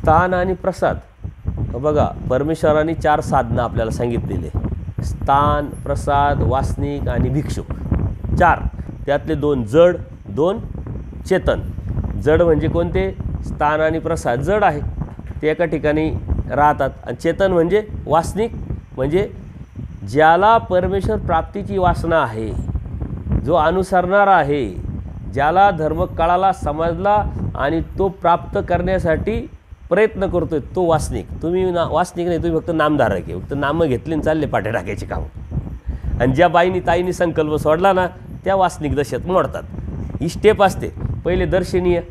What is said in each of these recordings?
स्थान आणि प्रसाद. बघा, परमेश्वरांनी 4 साधनं आपल्याला सांगितलेले: स्थान, प्रसाद, वासनिक आणि भिक्षुक. 4. त्यातले 2 जड, 2 चेतन. जड म्हणजे कोणते? स्थान आणि प्रसाद जड आहे, ते एका ठिकाणी राहतात. आणि चेतन म्हणजे वासनिक, म्हणजे ज्याला परमेश्वर प्राप्तीची वासना आहे, जो अनुसरणारा आहे, ज्याला धर्मकाळाला समजला आणि तो प्राप्त करण्यासाठी प्रयत्न करतोय, तो वासनिक. तुम्ही वासनिक नाही, तुम्ही फक्त नामधारक आहे. फक्त नामं घेतली आणि चालले पाठे टाकायचे काम. आणि ज्या बाईनी ताईनी संकल्प सोडला ना, त्या वासनिक दशेत मोडतात. ही स्टेप असते. पहिले दर्शनीय,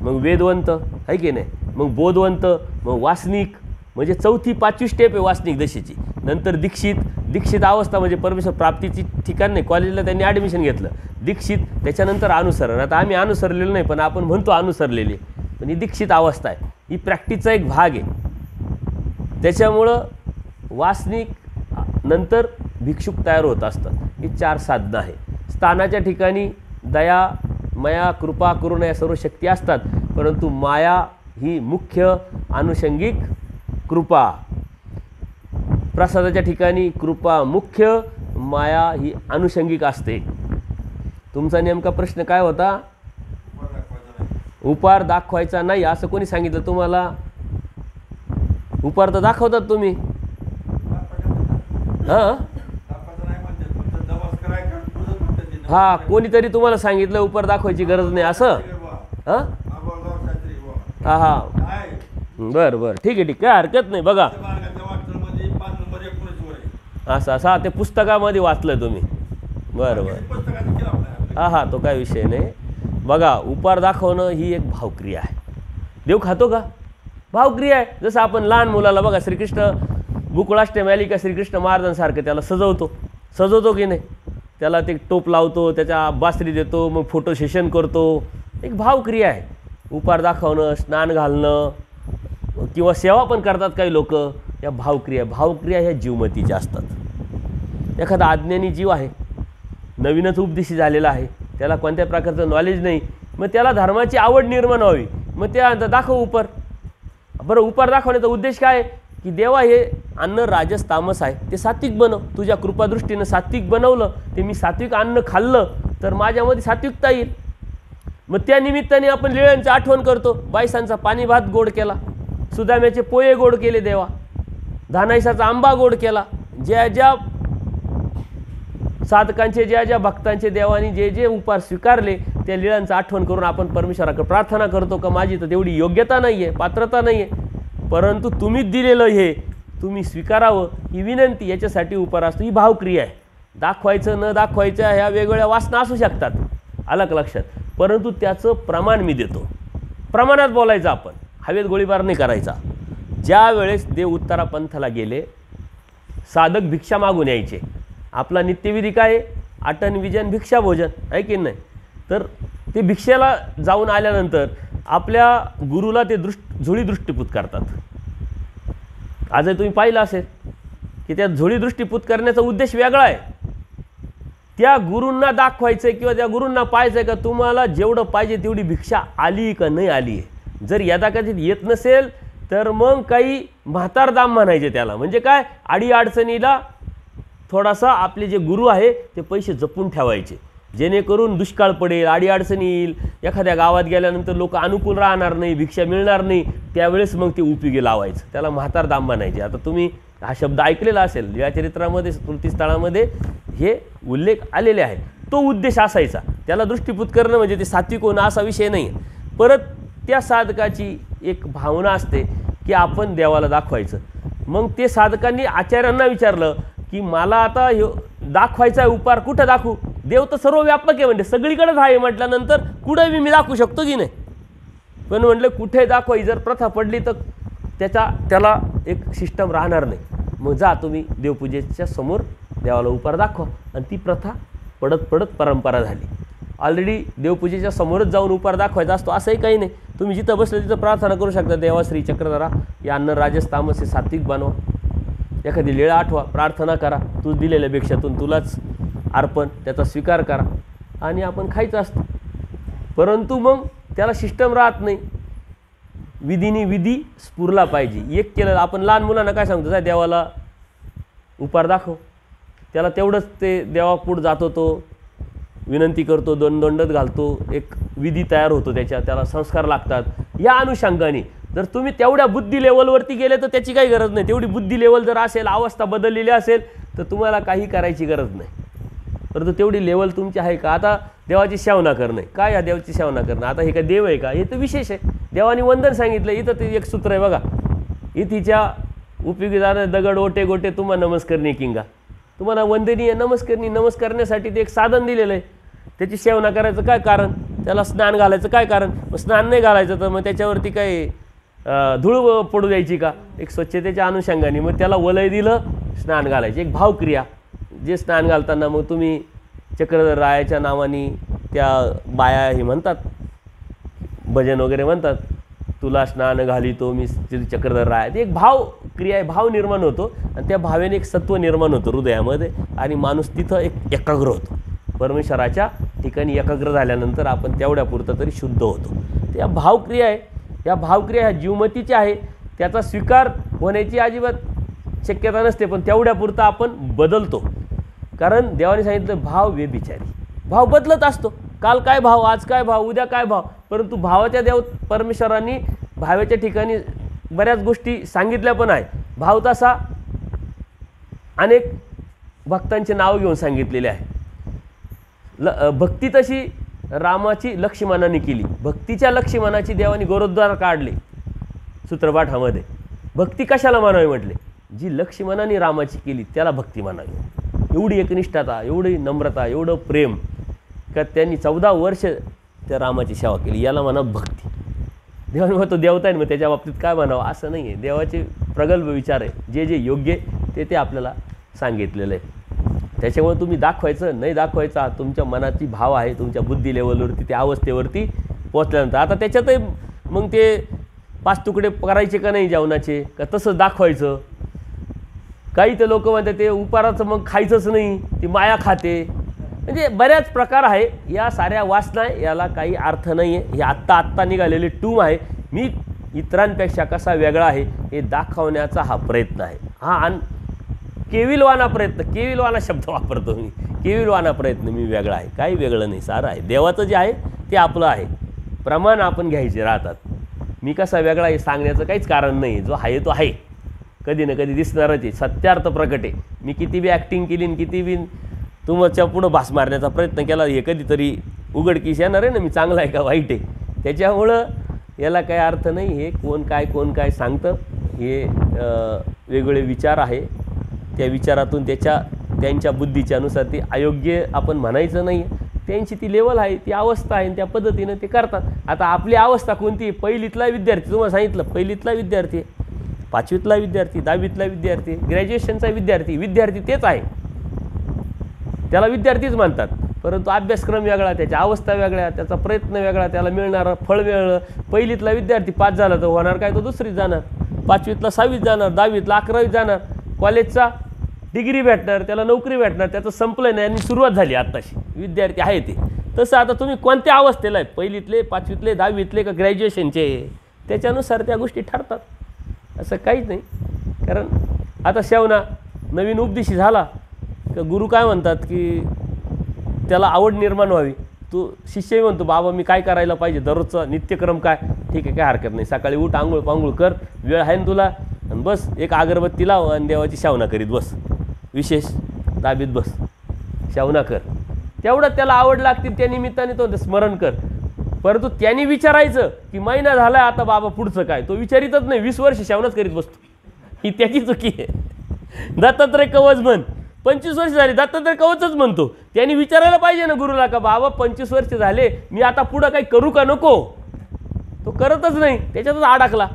मग वेदवंत, आहे की नाही, मग बोधवंत, मग वासनिक, म्हणजे 4थी 5वी स्टेप आहे वासनिक दशेची. नंतर दीक्षित. दीक्षित अवस्था म्हणजे परमेश्वर प्राप्तीची ठिकाण नाही, कॉलेजला त्यांनी ॲडमिशन घेतलं, दीक्षित. त्याच्यानंतर अनुसरण. आता आम्ही अनुसरलेलो नाही, पण आपण म्हणतो अनुसरलेली, पण ही दीक्षित अवस्था आहे. ही प्रॅक्टिसचा एक भाग आहे. त्याच्यामुळं वासनिक नंतर भिक्षुक तयार होत असतं. ही 4 साधनं आहे. स्थानाच्या ठिकाणी दया, मया, कृपा, करुणा या सर्व शक्ती असतात, परंतु माया ही मुख्य, अनुषंगिक कृपा. प्रसादाच्या ठिकाणी कृपा मुख्य, माया ही अनुषंगिक असते. तुमचा नेमका प्रश्न काय होता? उपार दाखवायचा नाही असं कोणी सांगितलं तुम्हाला? उपार तर दाखवतात तुम्ही. हां हां, कोणीतरी तुम्हाला सांगितलं उपार दाखवायची गरज नाही असं? हां हां हां, बरं बरं, ठीक आहे, ठीक, काय हरकत नाही. बघा, असं असं ते पुस्तकामध्ये वाचलं तुम्ही. बरं बरं, हां हां, तो काय विषय नाही. बघा, उपार दाखवणं ही एक भावक्रिया आहे. देव खातो का? भावक्रिया आहे. जसं आपण लहान मुलाला बघा, श्रीकृष्ण गोकुळाष्टमी आली का श्रीकृष्ण महाराजांसारखं त्याला सजवतो की नाही? त्याला ते टोप लावतो, त्याच्या बासरी देतो, मग फोटो सेशन करतो. एक भावक्रिया आहे. उपार दाखवणं, स्नान घालणं किंवा सेवा पण करतात काही लोक. या भावक्रिया ह्या जीवमतीच्या असतात. एखादा अज्ञानी जीव आहे, नवीनच उपदेशी झालेला आहे, त्याला कोणत्या प्रकारचं नॉलेज नाही, मग त्याला धर्माची आवड निर्माण व्हावी, मग त्या दाखव उपार. बरं, उपार दाखवण्याचा उद्देश काय आहे? की देवा, हे अन्न राजस तामस आहे, ते सात्विक बनव. तुझ्या कृपादृष्टीनं सात्विक बनवलं, ते मी सात्विक अन्न खाल्लं तर माझ्यामध्ये सात्विकता येईल. मग त्या निमित्ताने आपण लीळांची आठवण करतो. बायसांचा पाणी भात गोड केला, सुदाम्याचे पोहे गोड केले देवा, धानाईसाचा आंबा गोड केला. ज्या ज्या साधकांचे, ज्या ज्या भक्तांचे देवानी जे जे उपार स्वीकारले, त्या लीळांचं आठवण करून आपण परमेश्वराकडे प्रार्थना करतो का माझी तर तेवढी योग्यता नाही आहे, पात्रता नाही आहे, परंतु तुम्हीच दिलेलं हे तुम्ही स्वीकारावं ही विनंती. याच्यासाठी उपार असतो. ही भावक्रिया आहे. दाखवायचं न दाखवायचं ह्या वेगवेगळ्या वासना असू शकतात, आलं का लक्षात? परंतु त्याचं प्रमाण मी देतो. प्रमाणात बोलायचं, आपण हवेत गोळीबार नाही करायचा. ज्या वेळेस देव उत्तरा पंथाला गेले, साधक भिक्षा मागून यायचे. आपला नित्यविधी काय आहे? आटन विजन भिक्षा भोजन, आहे की नाही? तर ते भिक्षेला जाऊन आल्यानंतर आपल्या गुरुला ते झोळी दृष्टीपूत करतात. आजही तुम्ही पाहिलं असेल की त्या झोळी दृष्टीपूत करण्याचा उद्देश वेगळा आहे. त्या गुरूंना दाखवायचं आहे किंवा त्या गुरूंना पाहायचं आहे का तुम्हाला जेवढं पाहिजे तेवढी भिक्षा आली का नाही आली आहे. जर यदाकथित येत नसेल तर मग काही म्हातारदाम म्हणायचे त्याला. म्हणजे काय? आडी अडचणीला थोडासा आपले जे गुरु आहे ते पैसे जपून ठेवायचे, जेणेकरून दुष्काळ पडेल, आडी अडचणी येईल, एखाद्या गावात गेल्यानंतर लोक अनुकूल राहणार नाही, भिक्षा मिळणार नाही, त्यावेळेस मग ते उपयोगी लावायचं. त्याला म्हातारदाम म्हणायचे. आता तुम्ही हा शब्द ऐकलेला असेल, या चरित्रामध्ये स्मृतिस्थळामध्ये हे उल्लेख आलेले आहेत. तो उद्देश असायचा. त्याला दृष्टीपूत करणं म्हणजे ते सात्विक होणं असा विषय नाही. परत त्या साधकाची एक भावना असते की आपण देवाला दाखवायचं. मग ते साधकांनी आचार्यांना विचारलं की मला आता दाखवायचा आहे उपार, कुठं दाखवू? देव तर सर्व व्यापक आहे, म्हणजे सगळीकडेच आहे म्हटल्यानंतर कुठे मी दाखवू शकतो की नाही? पण म्हटलं कुठे दाखवाय, जर प्रथा पडली तर त्याला एक सिस्टम राहणार नाही. मग जा तुम्ही देवपूजेच्या समोर देवाला उपार दाखवा. आणि ती प्रथा पडत पडत परंपरा झाली. ऑलरेडी देवपूजेच्या समोरच जाऊन उपार दाखवायचा असतो असंही काही नाही. तुम्ही जिथं बसले तिथं प्रार्थना करू शकता, देवा श्री चक्रधरा या अन्न राजस तामस हे सात्विक बनवा. एखादी लीळा आठवा, प्रार्थना करा, तू दिलेल्या भिक्षातून तुलाच अर्पण, त्याचा स्वीकार करा आणि आपण खायचं असतं. परंतु मग त्याला सिस्टम राहत नाही. विधीनी विधी स्फुरला पाहिजे. एक केलं आपण लहान मुलांना काय सांगतो, जा देवाला उपार दाखव, त्याला तेवढंच ते देवापुढं जातो, तो विनंती करतो, दंडवत घालतो, एक विधी तयार होतो, त्याला संस्कार लागतात. या अनुषंगाने जर तुम्ही तेवढ्या बुद्धी लेवलवरती गेले तर त्याची काही गरज नाही. तेवढी बुद्धी लेवल जर असेल, अवस्था बदललेली असेल तर तुम्हाला काही करायची गरज नाही. परंतु तेवढी लेवल तुमची आहे का? आता देवाची सेवा करणे, काय या देवाची सेवा करणं, आता हे काय देव आहे का? हे तर विशेष आहे. देवाने वंदन सांगितलं, इथं ते एक सूत्र आहे बघा, इथीच्या उपयोगी जाणं दगड ओटे गोटे तुम्हा नमस्करणी किंगा. तुम्हाला वंदनीय नमस्कार करण्यासाठी ते एक साधन दिलेलं आहे. त्याची सेवा करायचं काय कारण? त्याला स्नान घालायचं काय कारण? मग स्नान नाही घालायचं तर मग त्याच्यावरती काही धूळ पडू द्यायची का? एक स्वच्छतेच्या अनुषंगाने मग त्याला वलय दिलं, स्नान घालायची एक भावक्रिया. जे स्नान घालताना मग तुम्ही चक्रधर रायाच्या नावाने त्या बाया हे म्हणतात, भजन वगैरे म्हणतात, तुला स्नान घालितो मी चक्रधर राय. ती एक भावक्रिया आहे, भाव निर्माण होतो आणि त्या भावेने एक सत्व निर्माण होतं हृदयामध्ये आणि माणूस तिथं एक एकाग्र होतो. परमेश्वराच्या ठिकाणी एकाग्र झाल्यानंतर आपण तेवढ्यापुरतं तरी शुद्ध होतो. त्या भावक्रिया आहे, या भावक्रिया ह्या जीवमतीच्या आहे. त्याचा स्वीकार होण्याची अजिबात शक्यता नसते, पण तेवढ्यापुरतं आपण बदलतो. कारण देवाने सांगितलं भाव व्यभिचारी, भाव बदलत असतो. काल काय भाव, आज काय भाव, उद्या काय भाव. परंतु भावाच्या देव परमेश्वरांनी भावाच्या ठिकाणी बऱ्याच गोष्टी सांगितल्या पण आहे. भाव तसा अनेक भक्तांचे नाव घेऊन सांगितलेले आहे. भक्ती तशी रामाची लक्ष्मणाने केली. भक्तीच्या लक्ष्मणाची देवाने गोरोद्वार काढले सूत्रपाठामध्ये. भक्ती कशाला मानावी म्हटले? जी लक्ष्मणाने रामाची केली त्याला भक्ती मानावी. एवढी एकनिष्ठता, एवढी नम्रता, एवढं प्रेम का त्यांनी 14 वर्ष त्या रामाची सेवा केली, याला म्हणा भक्ती. देवाने म्हणतो देवता आहे, मग त्याच्या बाबतीत काय म्हणावं असं नाही आहे. देवाचे प्रगल्भ विचार आहे, जे जे योग्य ते आपल्याला सांगितलेलं आहे. त्याच्यामुळे तुम्ही दाखवायचं नाही दाखवायचं तुमच्या मनाची भाव आहे, तुमच्या बुद्धी लेवलवरती त्या अवस्थेवरती पोचल्यानंतर. आता त्याच्यातही मग ते 5 तुकडे करायचे का नाही जेवणाचे, का तसंच दाखवायचं. काही तर लोक म्हणतात ते उपाराचं मग खायचंच नाही, ती माया खाते. म्हणजे बऱ्याच प्रकार आहे. या साऱ्या वासना याला काही अर्थ नाही आहे. हे आत्ता निघालेले टूम आहे. मी इतरांपेक्षा कसा वेगळा आहे हे दाखवण्याचा हा प्रयत्न आहे. हा केविलवाना प्रयत्न, केविलवाना शब्द वापरतो मी, केविलवाना प्रयत्न. मी वेगळा आहे, काही वेगळं नाही, सारं आहे. देवाचं जे आहे ते आपलं आहे. प्रमाण आपण घ्यायचे राहतात. मी कसा वेगळा आहे सांगण्याचं काहीच कारण नाही. जो आहे तो आहे, कधी ना कधी दिसणारच आहे. सत्यार्थ प्रकट आहे. मी किती बी ॲक्टिंग केली आणि किती बी तुमच्या पुढं भास मारण्याचा प्रयत्न केला, हे कधीतरी उघडकीस येणार आहे ना, मी चांगला आहे का वाईट आहे. त्याच्यामुळं याला काही अर्थ नाही. हे कोण काय सांगतं, हे वेगवेगळे विचार आहे. त्या विचारातून त्यांच्या बुद्धीच्या अनुसार ते अयोग्य आपण म्हणायचं नाही. त्यांची ती लेवल आहे, ती अवस्था आहे, त्या पद्धतीनं ते करतात. आता आपली अवस्था कोणती आहे? पहिलीतला विद्यार्थी, तुम्हाला सांगितलं पहिलीतला विद्यार्थी, 5वीतला विद्यार्थी, 10वीतला विद्यार्थी, ग्रॅज्युएशनचा विद्यार्थी तेच आहे. त्याला विद्यार्थीच म्हणतात. परंतु अभ्यासक्रम वेगळा, त्याच्या अवस्था वेगळ्या, त्याचा प्रयत्न वेगळा, त्याला मिळणारं फळ वेगळं. पहिलीतला विद्यार्थी पास झाला तर होणार काय, तो दुसरीत जाणार. 5वीतला 6वीत जाणार, 10वीतला 11वीत जाणार. कॉलेजचा डिग्री भेटणार, त्याला नोकरी भेटणार. त्याचं संपलं नाही आणि सुरुवात झाली आत्ताशी. विद्यार्थी आहे ते. तसं आता तुम्ही कोणत्या अवस्थेला आहेत, पहिलीतले, 5वीतले, 10वीतले का ग्रॅज्युएशनचे, त्याच्यानुसार त्या गोष्टी ठरतात. असं काहीच नाही. कारण आता शेवना नवीन उपदेशी झाला का गुरु काय म्हणतात की त्याला आवड निर्माण व्हावी. तो शिष्यही म्हणतो बाबा मी काय करायला पाहिजे, दररोजचा नित्यक्रम काय? ठीक आहे, काय हरकत नाही. सकाळी उठ, आंघोळ पांघोळ कर, वेळ आहे ना तुला, आणि बस एक अगरबत्ती लाव आणि देवाची सेवा करीत बस. विशेष दाबीत बस, सेवा कर. तेवढं त्याला आवड लागते, त्या निमित्ताने तो स्मरण कर. परंतु त्यांनी विचारायचं की महिना झाला आता बाबा पुढचं काय, तो विचारितच नाही. 20 वर्ष सेवनाच करीत बसतो. ही त्याची चुकी आहे. दत्तात्रय कवच म्हण, 25 वर्ष झाले दत्तात्रय कवचच म्हणतो. त्यांनी विचारायला पाहिजे ना गुरुला का बाबा 25 वर्ष झाले, मी आता पुढं काही करू का नको. तो करतच नाही, त्याच्यातच अडकला.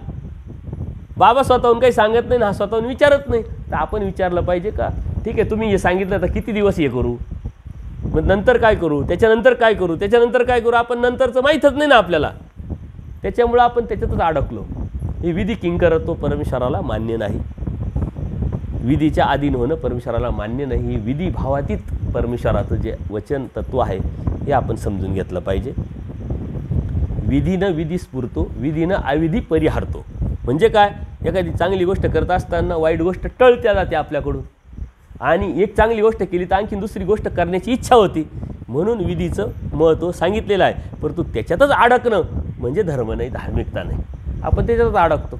बाबा स्वतःहून काही सांगत नाही ना, स्वतःहून विचारत नाही. तर आपण विचारलं पाहिजे का ठीक आहे तुम्ही हे सांगितलं तर किती दिवस हे करू, मग नंतर काय करू, त्याच्यानंतर काय करू, त्याच्यानंतर काय करू. आपण नंतरचं माहीतच नाही ना आपल्याला. त्याच्यामुळं आपण त्याच्यातच अडकलो. हे विधी किंकरत्व परमेश्वराला मान्य नाही. विधीच्या अधीन होणं परमेश्वराला मान्य नाही. विधी भावातीत परमेश्वराचं जे वचन तत्व आहे हे आपण समजून घेतलं पाहिजे. विधीनं विधी स्फुरतो, विधीनं अविधी परिहारतो. म्हणजे काय, एखादी चांगली गोष्ट करत असताना वाईट गोष्ट टळत्या जाते आपल्याकडून, आणि एक चांगली गोष्ट केली तर आणखीन दुसरी गोष्ट करण्याची इच्छा होती. म्हणून विधीचं महत्त्व सांगितलेलं आहे. परंतु त्याच्यातच अडकणं म्हणजे धर्म नाही, धार्मिकता नाही. आपण त्याच्यातच अडकतो.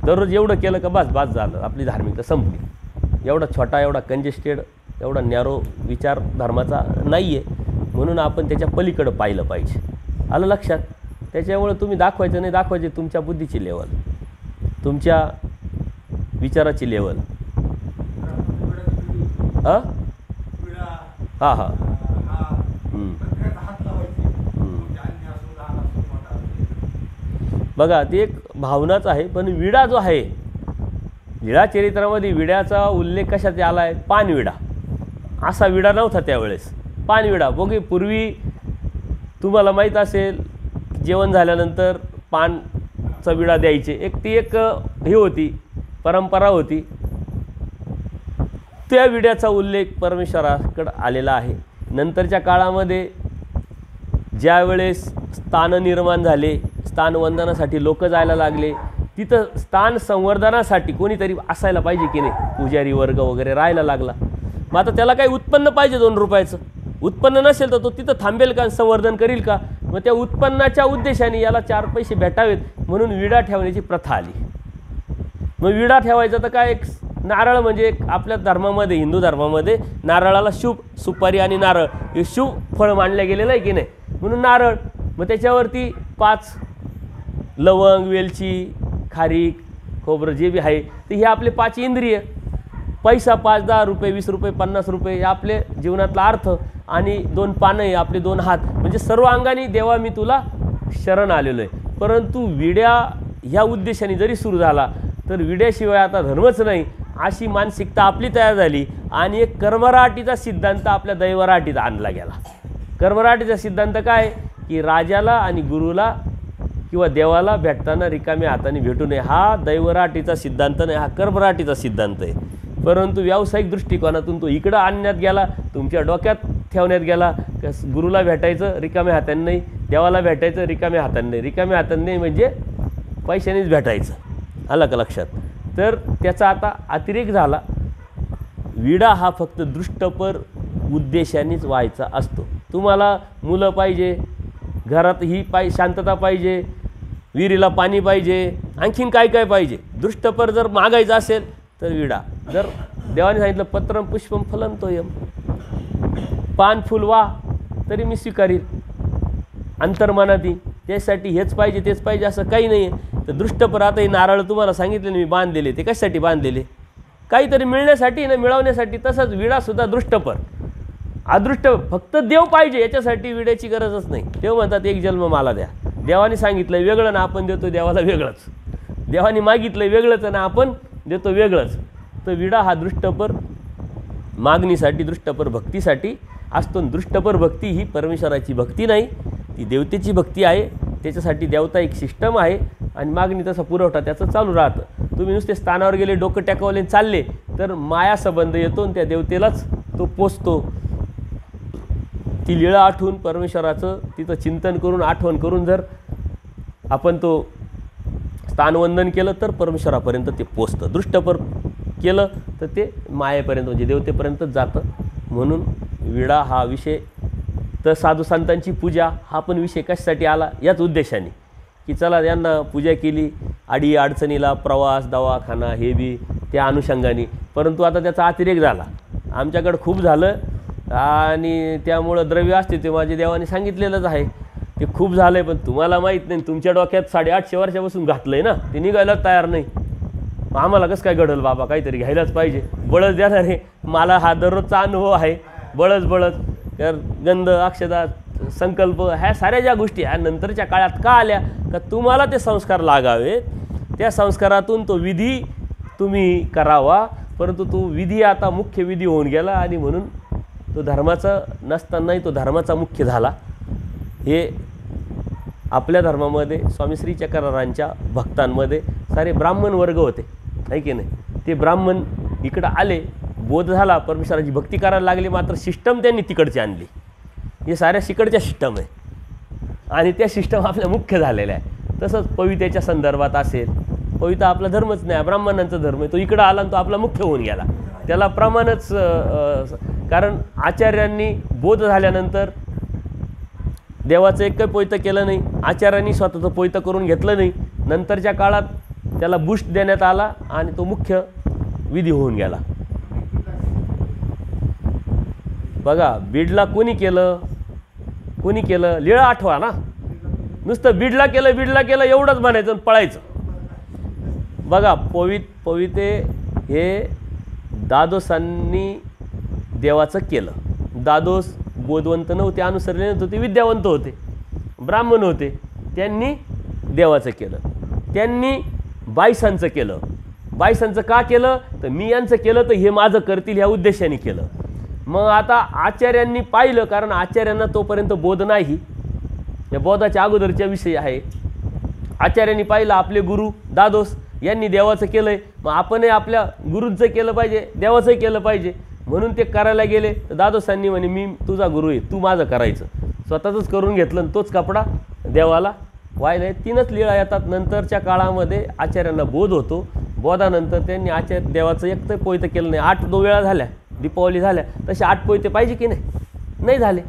दररोज एवढं केलं का बस बस झालं, आपली धार्मिकता संपली. एवढा छोटा, एवढा कंजेस्टेड, एवढा नॅरो विचार धर्माचा नाही आहे. म्हणून आपण त्याच्या पलीकडं पाहिलं पाहिजे. आलं लक्षात? त्याच्यामुळे तुम्ही दाखवायचं नाही, दाखवायचे तुमच्या बुद्धीची लेवल, तुमच्या विचाराची लेवल. हां हां हां बघा, ते एक भावनाच आहे. पण विडा जो आहे, लीळा चरित्रामध्ये विड्याचा उल्लेख कशात आला आहे? पानविडा. असा विडा नव्हता त्यावेळेस, पानविडा. बघे, पूर्वी तुम्हाला माहीत असेल, जेवण झाल्यानंतर पानचा विडा द्यायचे. ती एक हे होती, परंपरा होती. त्या विड्याचा उल्लेख परमेश्वराकडे आलेला आहे. नंतरच्या काळामध्ये ज्यावेळेस स्थान निर्माण झाले, स्थानवंदनासाठी लोक जायला लागले, तिथं स्थान संवर्धनासाठी कोणीतरी असायला पाहिजे की नाही, पुजारी वर्ग वगैरे राहायला लागला. मग आता त्याला काही उत्पन्न पाहिजे, 2 रुपयाचं उत्पन्न नसेल तर तो तिथं थांबेल का, संवर्धन करील का? मग त्या उत्पन्नाच्या उद्देशाने याला 4 पैसे भेटावेत म्हणून विडा ठेवण्याची प्रथा आली. मग विडा ठेवायचा तर काय, एक नारळ म्हणजे एक आपल्या धर्मामध्ये, हिंदू धर्मामध्ये नारळाला शुभ, सुपारी आणि नारळ हे शुभ फळ मानलं गेलेलं आहे की नाही, म्हणून नारळ. मग त्याच्यावरती 5 लवंग, वेलची, खारीक, खोबरं जे बी आहे ते हे आपले 5 इंद्रिय. पैसा 5, 10 रुपये, 20 रुपये, 50 रुपये हे आपले जीवनातला अर्थ. आणि 2 पानं आहे आपले, 2 हात, म्हणजे सर्व अंगाने देवा मी तुला शरण आलेलो आहे. परंतु विड्या ह्या उद्देशाने जरी सुरू झाला तर विड्याशिवाय आता धर्मच नाही अशी मानसिकता आपली तयार झाली. आणि एक कर्मराटीचा सिद्धांत आपल्या दैवराटीत आणला गेला. कर्मराटीचा सिद्धांत काय, की राजाला आणि गुरुला किंवा देवाला भेटताना रिकाम्या हाताने भेटू नये. हा दैवराटीचा सिद्धांत नाही, हा कर्मराटीचा सिद्धांत आहे. परंतु व्यावसायिक दृष्टिकोनातून तो इकडं आणण्यात गेला, तुमच्या डोक्यात ठेवण्यात गेला. गुरुला भेटायचं रिकाम्या हाताने नाही, देवाला भेटायचं रिकाम्या हाताने नाही. रिकाम्या हाताने नाही म्हणजे पैशानेच भेटायचं. आलं का लक्षात? तर त्याचा आता अतिरेक झाला. विडा हा फक्त दृष्टपर उद्देशानेच व्हायचा असतो. तुम्हाला मुलं पाहिजे, घरात ही शांतता पाहिजे, विहिरीला पाणी पाहिजे, आणखीन काय काय पाहिजे. दृष्टपर जर मागायचं असेल तर विडा. जर देवाने सांगितलं पत्रम पुष्पम फलम तोयम, पान फुल वा तरी मी स्वीकारील, अंतर्मनाती त्यासाठी हेच पाहिजे तेच पाहिजे असं काही नाही आहे. तर दृष्टपर आता हे नारळ तुम्हाला सांगितले मी बांधलेले, ते कशासाठी बांधलेले? काहीतरी मिळण्यासाठी ना, मिळवण्यासाठी. तसंच विडासुद्धा दृष्टपर, अदृष्ट फक्त देव पाहिजे याच्यासाठी विड्याची गरजच नाही. देव म्हणतात 1 जन्म मला द्या. देवाने सांगितलं वेगळं ना आपण देतो देवाला वेगळंच, देवाने मागितलं वेगळंच ना आपण देतो वेगळंच. तर विडा हा दृष्टपर मागणीसाठी, दृष्टपर भक्तीसाठी असतो. दृष्टपर भक्ती ही परमेश्वराची भक्ती नाही, ती देवतेची भक्ती आहे. त्याच्यासाठी देवता एक सिस्टम आहे आणि मागणी तसा पुरवठा त्याचं चालू राहतं. तुम्ही नुसते स्थानावर गेले, डोकं टेकवले चालले तर माया संबंध येतो आणि त्या देवतेलाच तो पोचतो. ती लीळा आठवून परमेश्वराचं तिथं चिंतन करून, आठवण करून जर आपण तो स्थानवंदन केलं तर परमेश्वरापर्यंत ते पोचतं. दृष्टपर केलं तर ते मायेपर्यंत म्हणजे देवतेपर्यंतच जातं. म्हणून विडा हा विषय. तर साधू संतांची पूजा हा पण विषय कशासाठी आला? याच उद्देशाने, की चला यांना पूजा केली, अडी अडचणीला प्रवास, दवाखाना हे बी त्या अनुषंगाने. परंतु आता त्याचा अतिरेक झाला, आमच्याकडं खूप झालं आणि त्यामुळं द्रव्य असते ते माझ्या देवाने सांगितलेलंच आहे, ते खूप झालं आहे. पण तुम्हाला माहीत नाही, तुमच्या डोक्यात 850 वर्षापासून घातलं आहे ना, ते निघायलाच तयार नाही. आम्हाला कसं काय घडलं बाबा, काहीतरी घ्यायलाच पाहिजे. बळच देणार आहे, मला हा दररोजचा अनुभव आहे. बळच तर गंध, अक्षता, संकल्प ह्या साऱ्या ज्या गोष्टी ह्या नंतरच्या काळात का आल्या, का तुम्हाला ते संस्कार लागावेत, त्या संस्कारातून तो विधी तुम्ही करावा. परंतु तो विधी आता मुख्य विधी होऊन गेला आणि म्हणून तो धर्माचा नसतानाही तो धर्माचा मुख्य झाला. हे आपल्या धर्मामध्ये स्वामी श्री चक्रधरांच्या भक्तांमध्ये सारे ब्राह्मण वर्ग होते, आहे की नाही? ते ब्राह्मण इकडं आले, बोध झाला, परमेश्वराची भक्ती करायला लागले. मात्र सिस्टम त्यांनी तिकडची आणली. हे साऱ्या तिकडच्या सिस्टम आहे. आणि त्या सिस्टम आपल्या मुख्य झालेल्या आहे. तसंच पवित्याच्या संदर्भात असेल, पविता आपला धर्मच नाही, ब्राह्मणांचा धर्म आहे, तो इकडं आला आणि तो आपला मुख्य होऊन गेला. त्याला प्रमाणच, कारण आचार्यांनी बोध झाल्यानंतर देवाचं एक काही पोयतं केलं नाही, आचार्यांनी स्वतःचं पोयतं करून घेतलं नाही. नंतरच्या काळात त्याला बूस्ट देण्यात आला आणि तो मुख्य विधी होऊन गेला. बघा, बीडला कोणी केलं, लीळा आठवा ना, नुसतं बीडला केलं एवढंच म्हणायचं आणि पळायचं. बघा, पविते हे दादोसांनी देवाचं केलं. दादोस बोधवंत नव्हते, अनुसरले नव्हते, ते विद्यावंत होते, ब्राह्मण होते. त्यांनी देवाचं केलं. त्यांनी बाईसांचं केलं. बाईसांचं का केलं तर मी यांचं केलं तर हे माझं करतील ह्या उद्देशाने केलं. मग आता आचार्यांनी पाहिलं, कारण आचार्यांना तोपर्यंत बोध नाही, या बोधाच्या अगोदरच्या विषय आहे. आचार्यांनी पाहिलं आपले गुरु दादोस यांनी देवाचं केलं आहे, मग आपणही आपल्या गुरूंचं केलं पाहिजे, देवाचंही केलं पाहिजे. म्हणून ते करायला गेले. तर दादोसांनी म्हणे मी तुझा गुरु आहे, तू माझं करायचं. स्वतःच करून घेतलं आणि तोच कपडा देवाला वाहिला. 3च लीळा येतात. नंतरच्या काळामध्ये आचार्यांना बोध होतो. बोधानंतर त्यांनी देवाचं एक तर पोयतं केलं नाही. 8 वेळा झाल्या, दीपावली झाल्या, तसे 8 पोयते पाहिजे की नाही झाले.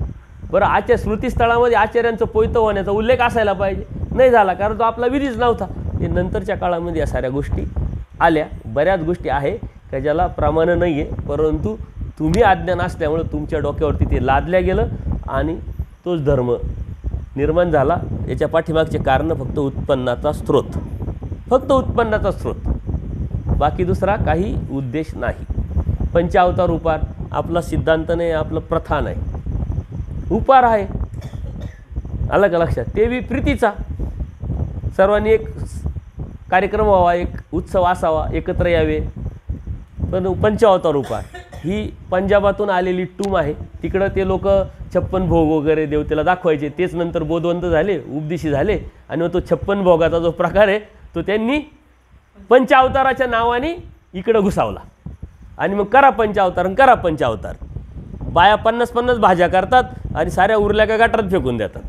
बरं, स्मृतीस्थळामध्ये आचार्यांचं पोयतं होण्याचा उल्लेख असायला पाहिजे, नाही झाला, कारण तो आपला विधीच नव्हता. हे नंतरच्या काळामध्ये या साऱ्या गोष्टी आल्या. बऱ्याच गोष्टी आहे का ज्याला प्रमाण नाही आहे, परंतु तुम्ही अज्ञान असल्यामुळे तुमच्या डोक्यावरती ते लादल्या गेलं आणि तोच धर्म निर्माण झाला. याच्या पाठीमागचे कारण फक्त उत्पन्नाचा स्रोत, बाकी दुसरा काही उद्देश नाही. पंचावतार उपार आपला सिद्धांत नाही, आपलं प्रथा नाही, उपार आहे. आलं का लक्षात? ते बी प्रीतीचा. सर्वांनी एक कार्यक्रम व्हावा, एक उत्सव असावा, एकत्र यावे. पण पंचावतार उपार ही पंजाबातून आलेली टूम आहे. तिकडं ते लोक 56 भोग वगैरे देवतेला दाखवायचे. तेच नंतर बोधवंत झाले, उपदेशी झाले आणि मग तो 56 भोगाचा जो प्रकार आहे तो त्यांनी पंचावताराच्या नावाने इकडं घुसावला. आणि मग करा पंचावतार. बाया 50-50 भाज्या करतात आणि साऱ्या उरल्या का गटारात फेकून देतात.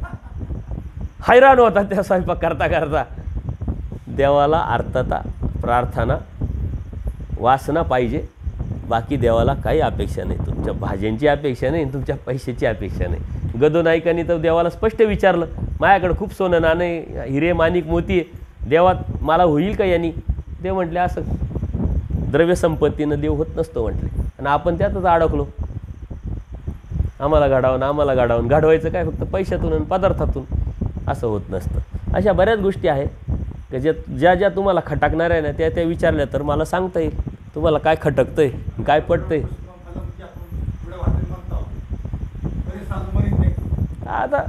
हैराण होतात त्या स्वयंपाक करता. देवाला आर्तता, प्रार्थना, वासना पाहिजे. बाकी देवाला काही अपेक्षा नाही. तुमच्या भाज्यांची अपेक्षा नाही, तुमच्या पैशाची अपेक्षा नाही. गदो नाईकांनी तर देवाला स्पष्ट विचारलं, माझ्याकडे खूप सोनं नाणे, हिरे माणिक मोती आहे, देवात मला होईल का यांनी? ते म्हटले असं द्रव्यसंपत्तीनं देव होत नसतो म्हटले. आणि आपण त्यातच अडकलो. आम्हाला घडवावं, घडवायचं काय फक्त पैशातून आणि पदार्थातून, असं होत नसतं. अशा बऱ्याच गोष्टी आहेत की ज्या तुम्हाला खटकणार आहे ना त्या विचारल्या तर मला सांगता येईल तुम्हाला काय खटकतंय, काय पटतंय. आता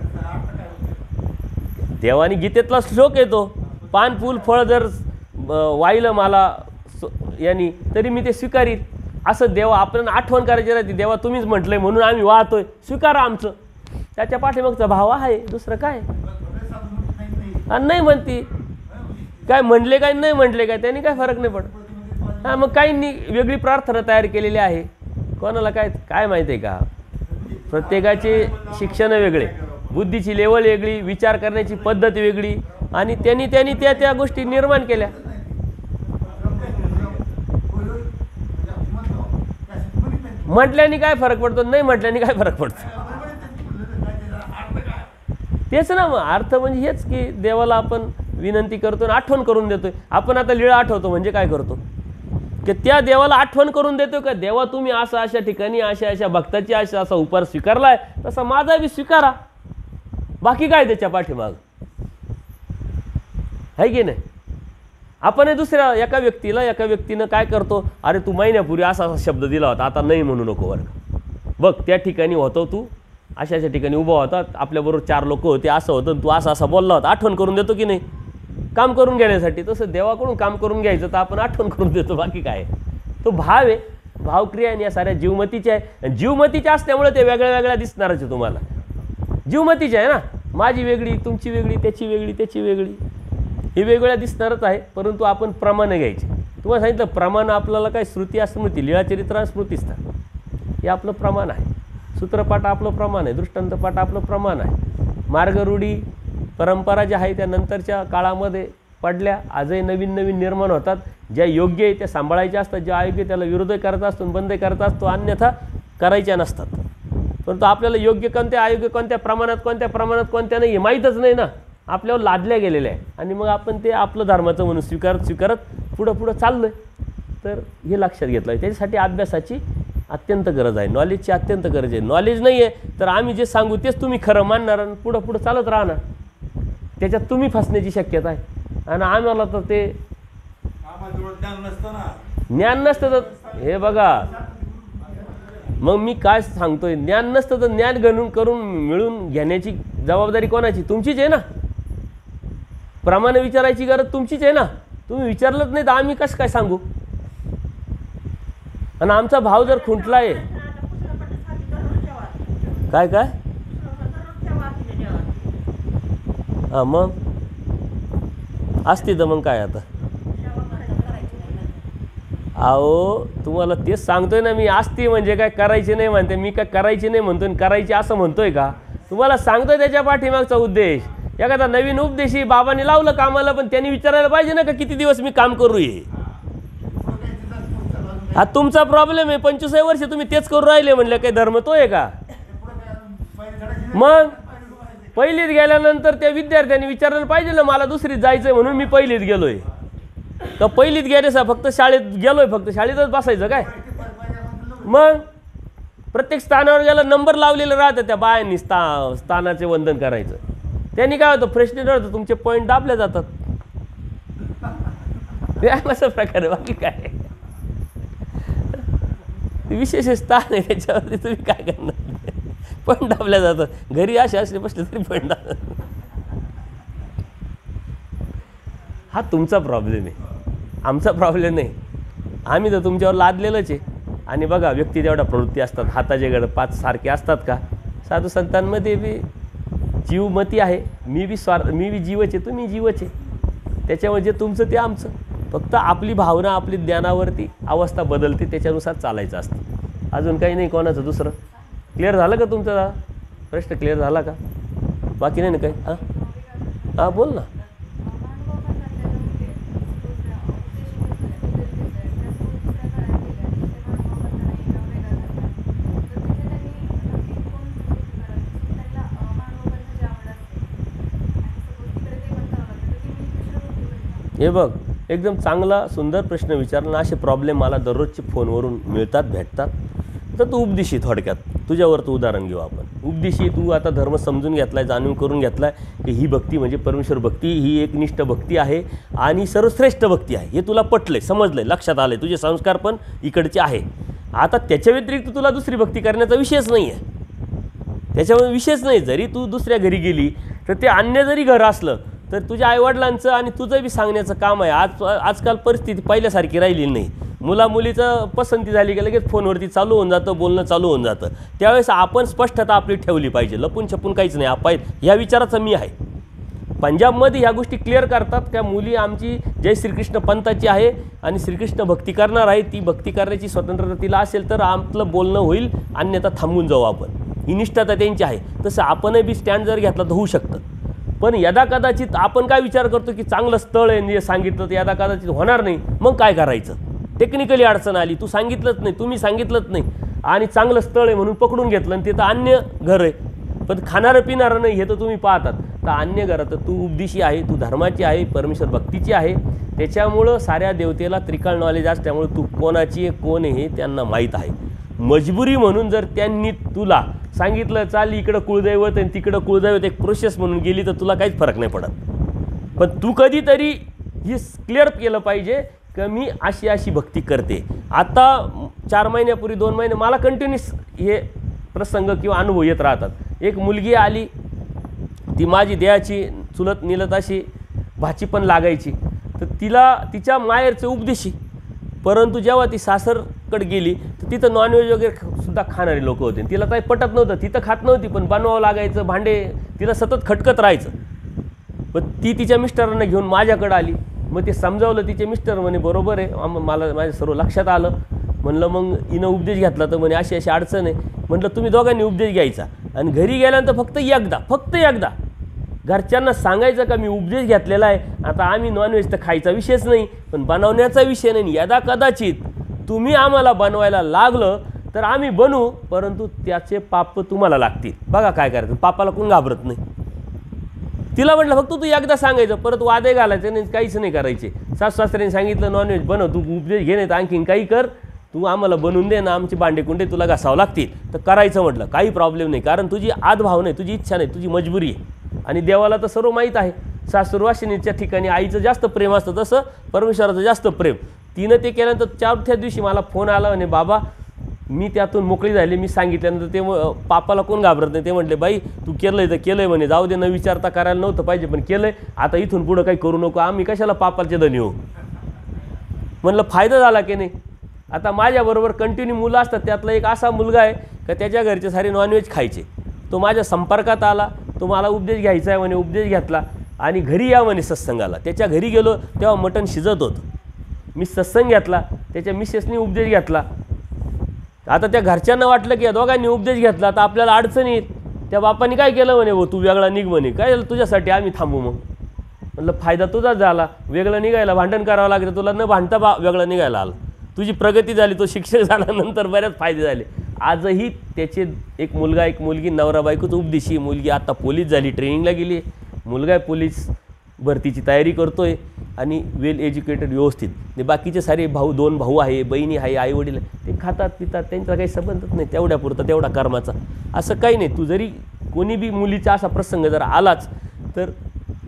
देवानी गीतेतला श्लोक येतो, पान फूल फळ जर वाहिलं मला यांनी तरी मी ते स्वीकारील. असं देवा आपल्याला आठवण करायची राहते. देवा तुम्हीच म्हटलंय म्हणून आम्ही वाहतोय, स्वीकारा आमचं. त्याच्या पाठीमागचा भाव आहे, दुसरं काय. आणि नाही म्हणती काय, म्हणले काय नाही म्हटले काय, त्यांनी काय फरक नाही पडत. हां, मग काहींनी वेगळी प्रार्थना तयार केलेली आहे. कोणाला काय माहिती आहे का, प्रत्येकाचे शिक्षण वेगळे, बुद्धीची लेवल वेगळी, विचार करण्याची पद्धत वेगळी, आणि त्यांनी त्या गोष्टी निर्माण केल्या. म्हटल्याने काय फरक पडतो, नाही म्हटल्याने काय फरक पडतो. तेच ना, मग अर्थ म्हणजे हेच की देवाला आपण विनंती करतो आणि आठवण करून देतोय. आपण आता लीळा आठवतो म्हणजे काय करतो की त्या देवाला आठवण करून देतोय का, देवा तुम्ही असं अशा ठिकाणी अशा भक्ताची असा उपार स्वीकारलाय, तसा माझा बी स्वीकारा. बाकी काय त्याच्या पाठीमाग आहे की नाही. आपण दुसऱ्या एका व्यक्तीनं काय करतो, अरे तू महिन्यापूर्वी असा शब्द दिला होता, आता नाही म्हणू नको बरं. बघ त्या ठिकाणी होतो तू, अशा ठिकाणी उभा होता, आपल्याबरोबर 4 लोक होते, असं होतं, तू असा बोलला होता. आठवण करून देतो की नाही, काम करून घेण्यासाठी. तसं देवाकडून काम करून घ्यायचं तर आपण आठवण करून देतो. बाकी काय, तो भाव आहे, भावक्रिया. आणि या साऱ्या जीवमतीच्या आहे. जीवमतीच्या असल्यामुळे ते वेगळ्या दिसणारच आहे तुम्हाला. जीवमतीच्या आहे ना, माझी वेगळी, तुमची वेगळी, त्याची वेगळी, ही वेगवेगळ्या दिसणारच आहे. परंतु आपण प्रमाण घ्यायचे. तुम्हाला सांगितलं प्रमाण आपल्याला काय, श्रुती अस्मृती, लीळाचरित्र स्मृतीस्थान हे आपलं प्रमाण आहे. सूत्रपाठ आपलं प्रमाण आहे, दृष्टांतपाठ आपलं प्रमाण आहे, मार्गरूढी परंपरा ज्या आहे त्या नंतरच्या काळामध्ये पडल्या, आजही नवीन नवीन निर्माण होतात. ज्या योग्य आहे त्या सांभाळायच्या असतात, ज्या अयोग्य त्याला विरोध करत असतो, बंद करत असतो, अन्यथा करायच्या नसतात. परंतु आपल्याला योग्य कोणत्या, अयोग्य कोणत्या प्रमाणात, कोणत्या नाही हे माहीतच नाही ना, आपल्यावर लादल्या गेलेल्या आहे. आणि मग आपण ते आपलं धर्माचं म्हणून स्वीकारत पुढं चाललं आहे. तर हे लक्षात घेतलं आहे. त्याच्यासाठी अभ्यासाची अत्यंत गरज आहे, नॉलेजची अत्यंत गरज आहे. नॉलेज नाही आहे तर आम्ही जे सांगू तेच तुम्ही खरं मानणार आणि पुढं चालत राहणार. त्याच्यात तुम्ही फसण्याची शक्यता आहे. आणि आम्हाला तर ते ज्ञान नसतं तर हे बघा, मग मी काय सांगतोय, ज्ञान नसतं तर ज्ञान करून मिळून घेण्याची जबाबदारी कोणाची? तुमचीच आहे ना. प्रमाणे विचारायची गरज तुमचीच आहे ना. तुम्ही विचारलंच नाही तर आम्ही कसं काय सांगू? आणि आमचा भाव जर खुंटला आहे काय हां मग असते तर मग काय आता? अहो तुम्हाला तेच सांगतोय ना मी, असते म्हणजे काय करायचे नाही म्हणते मी, काय करायची नाही म्हणतोय, करायची असं म्हणतोय का? तुम्हाला सांगतोय त्याच्या पाठीमागचा उद्देश. एखादा नवीन उपदेशी बाबांनी लावलं कामाला, पण त्यांनी विचारायला पाहिजे ना का किती दिवस मी काम करू हे? हा तुमचा प्रॉब्लेम आहे. 25 वर्ष तुम्ही तेच करू राहिले म्हणलं काही धर्म तो आहे का? मग पहिलीत गेल्यानंतर त्या विद्यार्थ्यांनी विचारायला पाहिजे ना, मला दुसरीत जायचंय म्हणून मी पहिलीत गेलोय. तर पहिलीत गेले फक्त शाळेत गेलोय, फक्त शाळेतच बसायचं काय? मग प्रत्येक स्थानावर गेला नंबर लावलेलं राहतं त्या बायांनी, स्थानाचे वंदन करायचं. त्यांनी काय होतं, फ्रेश होतं, तुमचे पॉईंट दाबले जातात. असा प्रकार आहे, बाकी काय विशेष स्थान आहे त्याच्यावरती तुम्ही काय करणार? पण दाबल्या जातात. घरी असे बसले तरी पण हा तुमचा प्रॉब्लेम आहे, आमचा प्रॉब्लेम नाही. आम्ही तर तुमच्यावर लादलेलंच आहे. आणि बघा व्यक्ती तेवढ्या प्रवृत्ती असतात, हाताचे गड 5 सारखे असतात का? साधू संतांमध्ये बी जीवमती आहे. मी बी जीवच आहे, तुम्ही जीवच आहे. त्याच्यामुळे जे तुमचं ते आमचं. फक्त आपली भावना, आपली ज्ञानावरती अवस्था बदलते, त्याच्यानुसार चालायचं असतं. अजून काही नाही कोणाचं दुसरं. क्लिअर झालं का तुमचा प्रश्न? क्लिअर झाला का? बाकी नाही ना काही? हां बोल ना. हे बघ, एकदम चांगला सुंदर प्रश्न विचारला. असे प्रॉब्लेम मला दररोजचे फोनवरून मिळतात, भेटतात. तर तू उपदेशी, थोडक्यात तुझ्यावर तू उदाहरण घेऊ आपण. उपदेशी तू आता धर्म समजून घेतलाय, जाणून करून घेतलाय की ही भक्ती म्हणजे परमेश्वर भक्ती, ही एकनिष्ठ भक्ती आहे आणि सर्वश्रेष्ठ भक्ती आहे. हे तुला पटलंय, समजलंय, लक्षात आलंय, तुझे संस्कार पण इकडचे आहे. आता त्याच्या व्यतिरिक्त तुला दुसरी भक्ती करण्याचा विषयच नाही आहे. त्याच्यामुळे विषयच नाही. जरी तू दुसऱ्या घरी गेली तर ते अन्य जरी घर असलं तर तुझ्या आईवडिलांचं आणि तुझं बी सांगण्याचं काम आहे. आजकाल परिस्थिती पहिल्यासारखी राहिलेली नाही. मुलीचं पसंती झाली की लगेच फोनवरती चालू होऊन जातं, बोलणं चालू होऊन जातं. त्यावेळेस आपण स्पष्टता आपली ठेवली पाहिजे. लपून छपून काहीच नाही. आपण ह्या विचाराचा मी आहे. पंजाबमध्ये ह्या गोष्टी क्लिअर करतात का मुली आमची जय श्रीकृष्ण पंथाची आहे आणि श्रीकृष्ण भक्ती करणार आहे. ती भक्ती करण्याची स्वतंत्रता तिला असेल तर आपलं बोलणं होईल, अन्यथा थांबून जाऊ आपण. ही निष्ठता त्यांची आहे. तसं आपणही बी स्टँड जर घेतला तर होऊ शकतं. पण यदा कदाचित आपण काय विचार करतो की चांगलं स्थळ आहे, जे सांगितलं तर यदा कदाचित होणार नाही. मग काय करायचं? टेक्निकली अडचण आली, तू सांगितलंच नाही, तुम्ही सांगितलंच नाही आणि चांगलं स्थळ आहे म्हणून पकडून घेतलं आणि ते तर अन्य घर आहे, पण खाणारं पिणारं नाही, हे तर तुम्ही पाहतात. तर अन्य घरात तू उपदेशी आहे, तू धर्माची आहे, परमेश्वर भक्तीची आहे. त्याच्यामुळं साऱ्या देवतेला त्रिकाळ नॉलेज असल्यामुळे तू कोणाची आहे, कोण आहे हे त्यांना माहीत आहे. मजबुरी म्हणून जर त्यांनी तुला सांगितलं चाल इकडं कुळदैवत आणि तिकडं कुळदैवत, एक प्रोसेस म्हणून गेली तर तुला काहीच फरक नाही पडत. पण तू कधीतरी ही क्लिअर केलं पाहिजे की मी अशी अशी भक्ती करते. आता 4 महिन्यापूर्वी 2 महिने मला कंटिन्यूस हे प्रसंग किंवा अनुभव येत राहतात. एक मुलगी आली, ती माझी देहाची चुलत निलत अशी भाची पण लागायची. तर तिला तिच्या माहेरचे उपदेशी, परंतु जेव्हा ती सासरकडे गेली तर तिथं नॉनव्हेज वगैरे सुद्धा खाणारी लोक होते. तिला काही पटत नव्हतं, तिथं खात नव्हती पण बनवावं लागायचं, भांडे तिला सतत खटकत राहायचं. पण ती तिच्या मिस्टरांना घेऊन माझ्याकडे आली. मग ते समजावलं, तिचे मिस्टर म्हणे बरोबर आहे, मला माझ्या सर्व लक्षात आलं. म्हणलं मग हिनं उपदेश घेतला तर म्हणे अशी अशी अडचण आहे. म्हटलं तुम्ही दोघांनी उपदेश घ्यायचा आणि घरी गेल्यानंतर फक्त एकदा घरच्यांना सांगायचं का मी उपदेश घेतलेला आहे, आता आम्ही नॉनव्हेज तर खायचा विषयच नाही, पण बनवण्याचा विषय नाही, यदा कदाचित तुम्ही आम्हाला बनवायला लागलं तर आम्ही बनवू, परंतु त्याचे पाप तुम्हाला लागतील. बघा काय करायचं, पापाला कोण घाबरत नाही. तिला म्हटलं फक्त तू एकदा सांगायचं, परत वादे घालायचे नाही, काहीच नाही करायचे. सासू-सासऱ्यांनी सांगितलं नॉनव्हेज बनव, तू उपदेश घे नाही तर आणखीन काही कर, तू आम्हाला बनवून दे ना, आमचे भांडेकुंडे तुला घासावं लागतील तर करायचं. म्हटलं काही प्रॉब्लेम नाही, कारण तुझी आदभाव नाही, तुझी इच्छा नाही, तुझी मजबुरी आहे. आणि देवाला तर सर्व माहीत आहे. सासूरवासिनीच्या ठिकाणी आईचं जास्त प्रेम असतं, तसं परमेश्वराचं जास्त प्रेम. तिनं ते केल्यानंतर 4थ्या दिवशी मला फोन आला म्हणे, बाबा मी त्यातून मोकळी झाली. मी सांगितल्यानंतर ते पापाला कोण घाबरत नाही. ते म्हटले बाई तू केलं आहे तर केलं आहे म्हणे, जाऊ दे, न विचारता करायला नव्हतं पाहिजे पण केलं आहे, आता इथून पुढं काही करू नको, आम्ही कशाला पापाचे धनी हो. म्हणलं फायदा झाला की नाही. आता माझ्याबरोबर कंटिन्यू मुलं असतात, त्यातला एक असा मुलगा आहे का त्याच्या घरचे सारे नॉनव्हेज खायचे. तो माझ्या संपर्कात आला, तो मला उपदेश घ्यायचा आहे म्हणे, उपदेश घेतला आणि घरी या म्हणे सत्संगाला. त्याच्या घरी गेलो तेव्हा मटण शिजत होतं. मी सत्संग घेतला, त्याच्या मिसेसनी उपदेश घेतला. आता त्या घरच्यांना वाटलं की या दोघांनी उपदेश घेतला तर आपल्याला अडचण येईल. त्या बापाने काय केलं म्हणे, हो तू वेगळा निघ म्हणे, काय झालं तुझ्यासाठी आम्ही थांबू. मग म्हटलं फायदा तुझाच झाला, वेगळं निघायला भांडण करावं लागलं, तुला न भांडता वेगळं निघायला आलं, तुझी प्रगती झाली, तो शिक्षक झाल्यानंतर बऱ्याच फायदे झाले. आजही त्याचे एक मुलगा एक मुलगी, नवरा बायकोच उपदेशी. मुलगी आता पोलीस झाली, ट्रेनिंगला गेली. मुलगा पोलीस भरतीची तयारी करतोय आणि वेल एज्युकेटेड व्यवस्थित. ते बाकीचे सारे भाऊ, 2 भाऊ आहे, बहिणी आहे, आई वडील, ते खातात पितात, त्यांचा काही संबंधच नाही, तेवढ्यापुरता तेवढा कर्माचा. असं काही नाही. तू जरी कोणी बी मुलीचा असा प्रसंग जर आलाच तर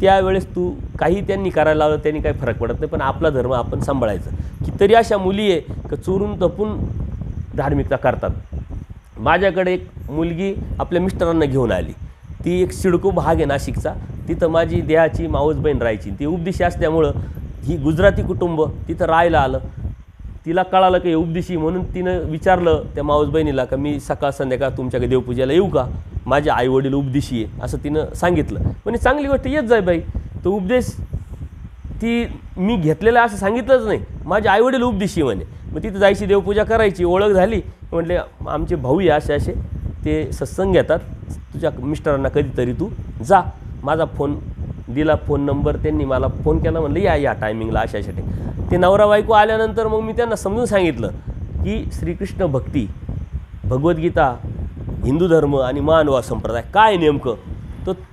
त्यावेळेस तू काही त्यांनी करायला लावलं त्यांनी काही फरक पडत नाही, पण आपला धर्म आपण सांभाळायचं. कितीतरी अशा मुली आहे का चोरून तपून धार्मिकता करतात. माझ्याकडे एक मुलगी आपल्या मिस्टरांना घेऊन आली. ती एक सिडको भाग आहे नाशिकचा, तिथं माझी देहाची मावस बहीण राहायची. ती उपदेशी असल्यामुळं ही गुजराती कुटुंब तिथं राहायला आलं. तिला कळालं की हे उपदेशी, म्हणून तिनं विचारलं त्या मावस बहिणीला का मी सकाळ संध्याकाळ तुमच्याकडे देवपूजेला येऊ का, माझे आईवडील उपदेशी आहे असं तिनं सांगितलं. म्हणजे चांगली गोष्ट, येत जाय बाई. तो उपदेश ती मी घेतलेला असं सांगितलंच नाही, माझे आईवडील उपदेशी म्हणे. मग तिथं जायची, देवपूजा करायची, ओळख झाली. म्हटले आमचे भाऊ आहे असे असे, ते सत्संग घेतात, तुझ्या मिस्टरांना कधीतरी तू जा. माझा फोन दिला, फोन नंबर, त्यांनी मला फोन केला, म्हणलं या टायमिंगला अशा अशा. ते नवरा बायको आल्यानंतर मग मी त्यांना समजून सांगितलं की श्रीकृष्ण भक्ती, भगवद्गीता, हिंदू धर्म आणि मानवा संप्रदाय काय नेमकं.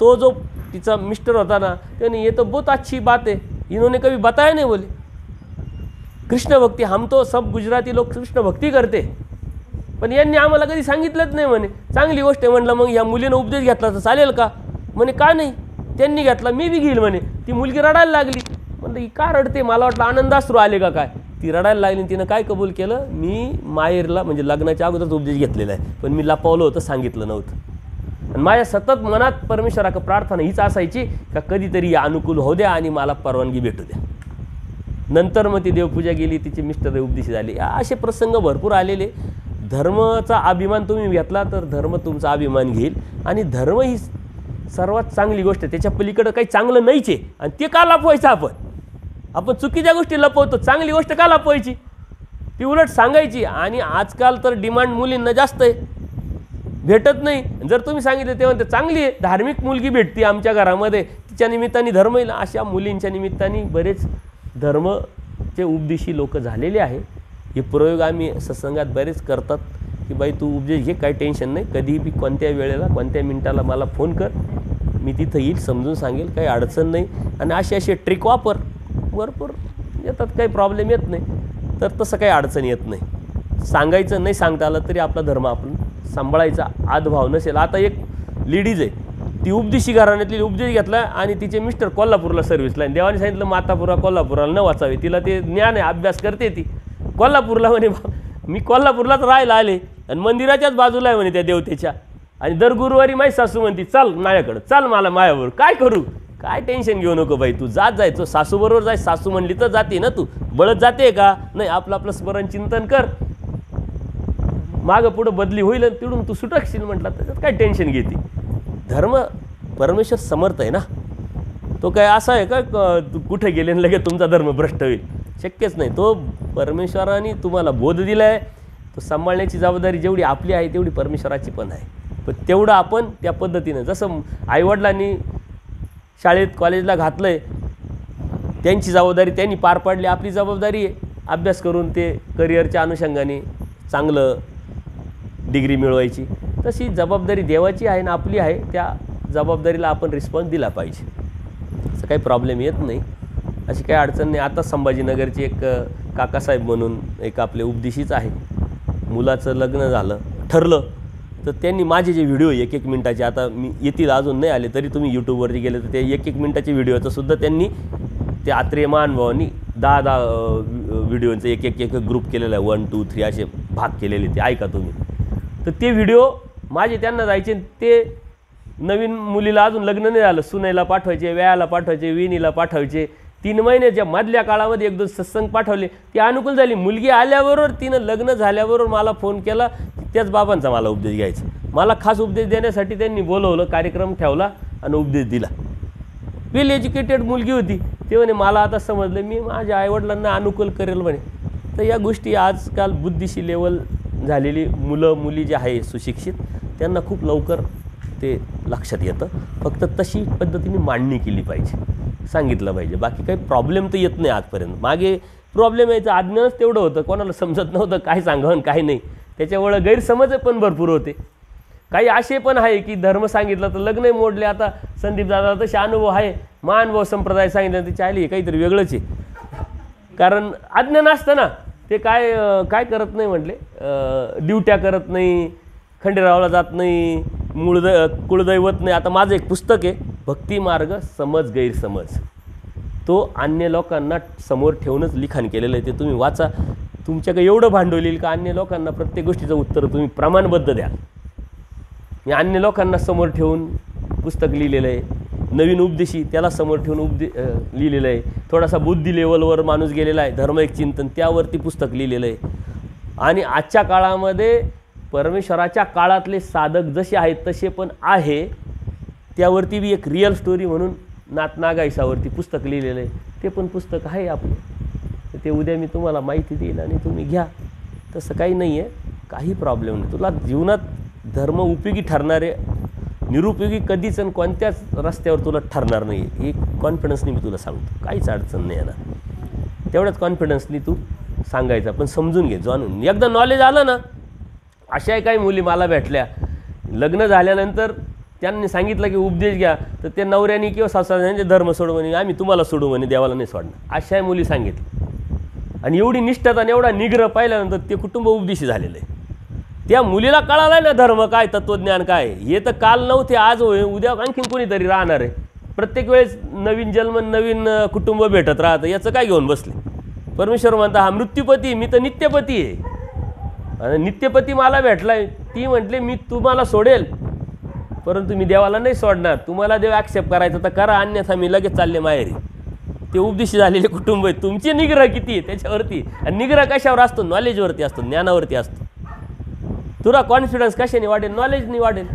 तो जो तिचा मिस्टर होता ना, त्याने ये तो बहुत अच्छी बात है, इन्होंने कभी बताया नहीं. बोले कृष्ण भक्ती, हम तो सब गुजराती लोग कृष्ण भक्ती करते, पण यांनी आम्हाला कधी सांगितलंच नाही म्हणे. चांगली गोष्ट आहे. म्हणलं मग या मुलीनं उपदेश घेतला तर चालेल का. म्हणे का नाही, त्यांनी घेतला मी बी घेईल म्हणे. ती मुलगी रडायला लागली. म्हणलं ही का रडते, मला वाटलं आनंदाश्रू आले का काय. ती रडायला लागली. तिनं काय कबूल केलं, मी माहेरला म्हणजे लग्नाच्या अगोदरच उपदेश घेतलेला आहे, पण मी लपवलं होतं, सांगितलं नव्हतं. आणि माझ्या सतत मनात परमेश्वराकडे प्रार्थना हीच असायची का कधीतरी या अनुकूल होऊ द्या आणि मला परवानगी भेटू द्या. नंतर मग ती देवपूजा गेली, तिचे मिस्टर उपदेशी झाले. असे प्रसंग भरपूर आलेले. धर्माचा अभिमान तुम्ही घेतला तर धर्म तुमचा अभिमान घेईल. आणि धर्म ही सर्वात चांगली गोष्ट आहे, त्याच्या पलीकडं काही चांगलं नाहीच आहे. आणि ते का लपवायचं आपण चुकीच्या गोष्टी लपवतो, चांगली गोष्ट का लपवायची, ती उलट सांगायची. आणि आजकाल तर डिमांड मुलींना जास्त आहे, भेटत नाही. जर तुम्ही सांगितलं तेव्हा ते चांगली आहे, धार्मिक मुलगी भेटते आमच्या घरामध्ये, तिच्या निमित्ताने धर्म येईल. अशा मुलींच्या निमित्ताने बरेच धर्मचे उपदेशी लोक झालेले आहे. हे प्रयोग आम्ही सत्संगात बरेच करतात की बाई तू उपदेश घे, काही टेन्शन नाही, कधी बी कोणत्या वेळेला कोणत्या मिनटाला मला फोन कर, मी तिथं येईल, समजून सांगेल, काही अडचण नाही. आणि असे ट्रिक वापर, भरपूर येतात, काही प्रॉब्लेम येत नाही. तर तसं काही अडचण येत नाही. सांगायचं नाही, सांगता आलं तरी आपला धर्म आपण सांभाळायचा, आदभाव नसेल. आता एक लेडीज आहे, ती उपदेशी घराण्यातली, उपदेश घेतला आणि तिचे मिस्टर कोल्हापूरला सर्व्हिसला आहे. देवाने सांगितलं मातापुरा कोल्हापूरला न वाचावे, तिला ते ज्ञान आहे, अभ्यास करते ती. कोल्हापूरला म्हणे मी कोल्हापूरलाच राहायला आले आणि मंदिराच्याच बाजूला आहे म्हणे त्या देवतेच्या. आणि दर गुरुवारी माझी सासू म्हणती चल माझ्याकडं, चल मला मायाबरोबर, काय करू, काय टेन्शन घेऊ नको बाई, तू जात जायचो सासूबरोबर जाय, सासू म्हणली तर जाते ना, तू बळत जाते का नाही, आपलं स्मरण चिंतन कर, मागं पुढं बदली होईल आणि तिकडून तू सुटकशील. म्हटलं त्याच्यात काय टेन्शन घेते. धर्म परमेश्वर समर्थ आहे ना, तो काय असा आहे का कुठे गेले आणि लगेच तुमचा धर्म भ्रष्ट होईल, शक्यच नाही. तो परमेश्वराने तुम्हाला बोध दिला आहे, तो सांभाळण्याची जबाबदारी जेवढी आपली आहे तेवढी परमेश्वराची पण आहे. पण तेवढं आपण त्या पद्धतीनं, जसं आईवडिलांनी शाळेत कॉलेजला घातलं आहे, त्यांची जबाबदारी त्यांनी पार पाडली, आपली जबाबदारी आहे अभ्यास करून ते करिअरच्या अनुषंगाने चांगलं डिग्री मिळवायची. तशी जबाबदारी देवाची आहे ना आपली आहे, त्या जबाबदारीला आपण रिस्पॉन्स दिला पाहिजे. असं काही प्रॉब्लेम येत नाही, अशी काही अडचण नाही. आता संभाजीनगरची एक काकासाहेब म्हणून एक आपले उपदेशीच आहे, मुलाचं लग्न झालं ठरलं, तर त्यांनी माझे जे व्हिडिओ 1-1 मिनटाचे, आता मी येतील अजून नाही आले तरी तुम्ही यूट्यूबवरती गेले तर ते 1-1 मिनटाचे व्हिडिओचं सुद्धा त्यांनी ते आत्रेय महानुभावांनी 10-10 व्हिडिओचं एक ग्रुप केलेला आहे, 1, 2, 3 असे भाग केलेले, ते ऐका तुम्ही. तर ते व्हिडिओ माझे त्यांना जायचे, ते नवीन मुलीला अजून लग्न नाही झालं, सुनेला पाठवायचे, व्यायाला पाठवायचे, विणीला पाठवायचे. 3 महिन्याच्या मधल्या काळामध्ये 1-2 सत्संग पाठवले, ती अनुकूल झाली. मुलगी आल्याबरोबर तिनं लग्न झाल्याबरोबर मला फोन केला, त्याच बाबांचा मला उपदेश घ्यायचा. मला खास उपदेश देण्यासाठी त्यांनी बोलवलं, कार्यक्रम ठेवला आणि उपदेश दिला. वेल एज्युकेटेड मुलगी होती. ते म्हणे मला आता समजलं, मी माझ्या आईवडिलांना अनुकूल करेल म्हणे. तर या गोष्टी आजकाल बुद्धीशी लेवल झालेली मुलं मुली जे आहे सुशिक्षित, त्यांना खूप लवकर ते लक्षात येतं. फक्त तशी पद्धतीने मांडणी केली पाहिजे, सांगितलं पाहिजे. बाकी काही प्रॉब्लेम तर येत नाही आजपर्यंत. मागे प्रॉब्लेम यायचं अज्ञानच तेवढं होतं, कोणाला समजत नव्हतं काय सांगावं काय नाही, त्याच्यामुळे गैरसमज पण भरपूर होते. काही असे पण आहे की धर्म सांगितलं तर लग्नही मोडले. आता संदीप दादाला तसे अनुभव आहे, महानुभव संप्रदाय सांगितलं ते चालली काहीतरी वेगळंच आहे, कारण अज्ञान असतं ना. ते काय करत नाही म्हटले, ड्युट्या करत नाही, खंडेरावला जात नाही, कुळदैवत नाही. आता माझं एक पुस्तक आहे, भक्ती मार्ग समज गैरसमज, तो अन्य लोकांना समोर ठेवूनच लिखाण केलेलं आहे. ते तुम्ही वाचा, तुमच्याकडे एवढं भांडवल येईल का अन्य लोकांना प्रत्येक गोष्टीचं उत्तर तुम्ही प्रमाणबद्ध द्या. मी अन्य लोकांना समोर ठेवून पुस्तक लिहिलेलं आहे. नवीन उपदेशी त्याला समोर ठेवून लिहिलेलं आहे. थोडासा बुद्धी लेवलवर माणूस गेलेला आहे, धर्म एक चिंतन, त्यावरती पुस्तक लिहिलेलं आहे. आणि आजच्या काळामध्ये परमेश्वराच्या काळातले साधक जसे आहेत तसे पण आहे, त्यावरती बी एक रिअल स्टोरी म्हणून नागाईसावरती पुस्तक लिहिलेलं आहे. ते पण पुस्तक आहे आपलं, ते उद्या मी तुम्हाला माहिती देईन आणि तुम्ही घ्या. तसं काही नाही आहे, काही प्रॉब्लेम नाही. तुला जीवनात धर्म उपयोगी ठरणारे, निरुपयोगी कधीच आणि कोणत्याच रस्त्यावर तुला ठरणार नाही. एक कॉन्फिडन्सनी मी तुला सांगतो, काहीच अडचण नाही येणार. तेवढ्याच कॉन्फिडन्सनी तू सांगायचं, पण समजून घे, जाणून. एकदा नॉलेज आलं ना, अशाही काही मुली मला भेटल्या, लग्न झाल्यानंतर त्यांनी सांगितलं की उपदेश घ्या, तर ते नवऱ्याने किंवा सासऱ्याने धर्म सोडू म्हणे, आम्ही तुम्हाला सोडू म्हणे, देवाला नाही सोडणार, अशाही मुली सांगितलं. आणि एवढी निष्ठता आणि एवढा निग्रह पाहिल्यानंतर ते कुटुंब उपदेशी झालेलं आहे. त्या मुलीला कळालं ना धर्म काय, तत्त्वज्ञान काय. हे तर काल नव्हते, आज होय, उद्या आणखीन कोणीतरी राहणार आहे. प्रत्येक वेळेस नवीन जन्म, नवीन कुटुंब भेटत राहतं, याचं काय घेऊन बसले. परमेश्वर म्हणता हा मृत्यूपती, मी तर नित्यपती आहे. आणि नित्यपती मला भेटलाय, ती म्हटले मी तुम्हाला सोडेल, परंतु मी देवाला नाही सोडणार. तुम्हाला देव ॲक्सेप्ट करायचं तर करा, अन्यथा मी लगेच चालले माहेरी. ते उपदेशी झालेले कुटुंब आहे. तुमची निग्रह किती आहे त्याच्यावरती. आणि निग्रह कशावर असतो? नॉलेजवरती असतो, ज्ञानावरती असतो. तुला कॉन्फिडन्स कशाने वाढेल? नॉलेजने वाढेल.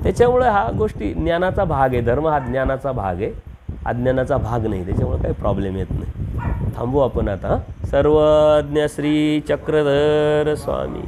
त्याच्यामुळे हा गोष्टी ज्ञानाचा भाग आहे. धर्म हा ज्ञानाचा भाग आहे, अज्ञानाचा भाग नाही. त्याच्यामुळे काही प्रॉब्लेम येत नाही. थांबू आपण आता. सर्वज्ञ श्री चक्रधर स्वामी.